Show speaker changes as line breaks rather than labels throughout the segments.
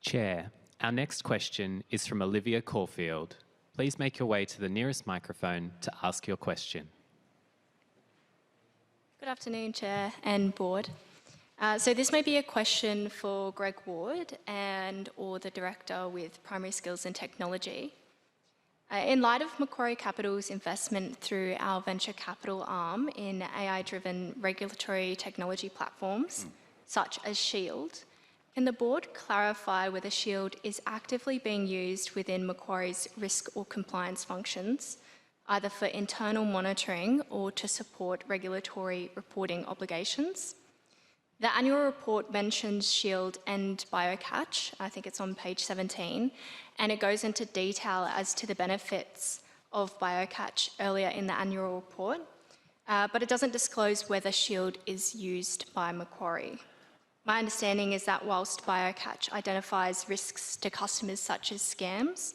Chair, our next question is from Olivia Caulfield. Please make your way to the nearest microphone to ask your question.
Good afternoon, Chair and Board. So this may be a question for Greg Ward or the Director with Primary Skills and Technology. In light of Macquarie Capital's investment through our venture capital arm in AI-driven regulatory technology platforms, such as SHIELD, can the Board clarify whether SHIELD is actively being used within Macquarie's risk or compliance functions, either for internal monitoring or to support regulatory reporting obligations? The annual report mentions SHIELD and BioCatch, I think it's on page 17, and it goes into detail as to the benefits of BioCatch earlier in the annual report, but it doesn't disclose whether SHIELD is used by Macquarie. My understanding is that whilst BioCatch identifies risks to customers such as scams,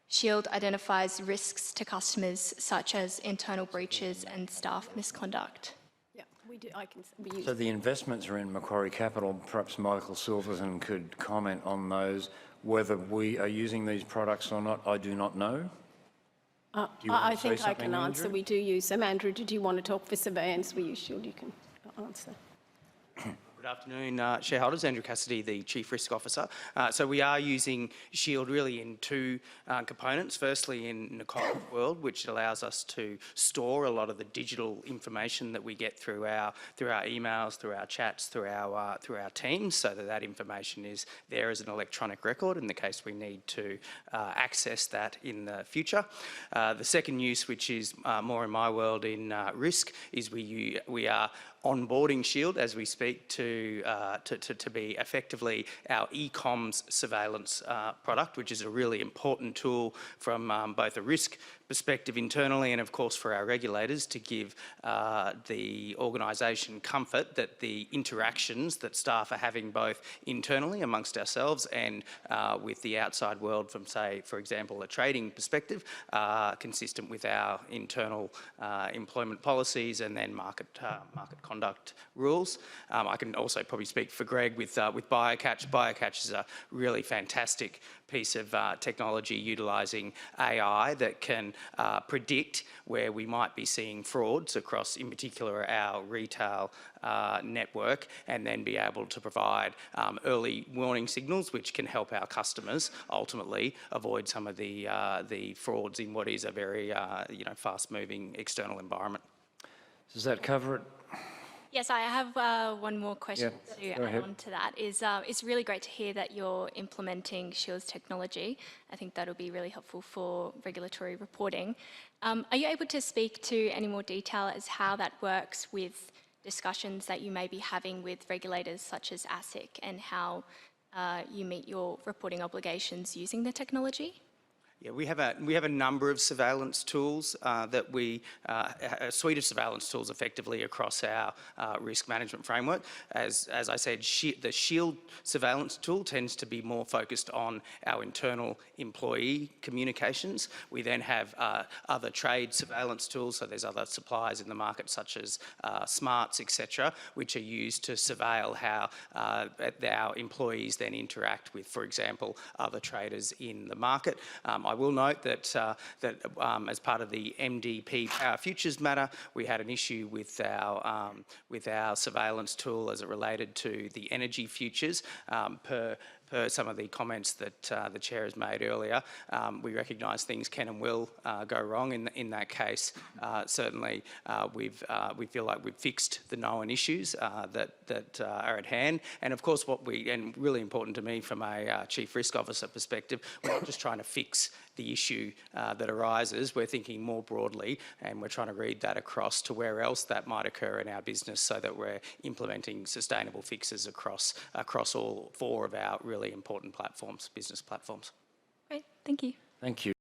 SHIELD identifies risks to customers such as internal breaches and staff misconduct.
Yeah, we do. We use
So the investments are in Macquarie Capital. Perhaps Michael Silverton could comment on those. Whether we are using these products or not, I do not know.
I think I can answer. We do use them. Andrew, did you want to talk for surveillance? We use SHIELD. You can answer.
Good afternoon, shareholders. Andrew Cassidy, the Chief Risk Officer. So we are using SHIELD really in two components. Firstly, in Nicole's world, which allows us to store a lot of the digital information that we get through our emails, through our chats, through our teams, so that information is there as an electronic record in the case we need to access that in the future. The second use, which is more in my world in risk, is we are onboarding SHIELD as we speak to be effectively our e-coms surveillance product, which is a really important tool from both a risk perspective internally and of course for our regulators to give the organisation comfort that the interactions that staff are having both internally amongst ourselves and with the outside world from, say, for example, a trading perspective, consistent with our internal employment policies and then market conduct rules. I can also probably speak for Greg with BioCatch. BioCatch is a really fantastic piece of technology utilising AI that can predict where we might be seeing frauds across, in particular, our retail network, and then be able to provide early warning signals which can help our customers ultimately avoid some of the frauds in what is a very fast-moving external environment.
Does that cover it?
Yes, I have one more question to add on to that. It's really great to hear that you're implementing SHIELD's technology. I think that'll be really helpful for regulatory reporting. Are you able to speak to any more detail as how that works with discussions that you may be having with regulators such as ASIC and how you meet your reporting obligations using the technology?
Yeah, we have a number of surveillance tools a suite of surveillance tools effectively across our risk management framework. As I said, the SHIELD surveillance tool tends to be more focused on our internal employee communications. We then have other trade surveillance tools, so there's other suppliers in the market such as smarts, etc., which are used to surveil how our employees then interact with, for example, other traders in the market. I will note that as part of the MDP Power Futures matter, we had an issue with our surveillance tool as it related to the energy futures. Per some of the comments that the Chair has made earlier, we recognise things can and will go wrong in that case. Certainly, we feel like we've fixed the known issues that are at hand. And of course, and really important to me from a Chief Risk Officer perspective, we're not just trying to fix the issue that arises. We're thinking more broadly, and we're trying to read that across to where else that might occur in our business so that we're implementing sustainable fixes across all four of our really important platforms, business platforms.
Great, thank you.
Thank you.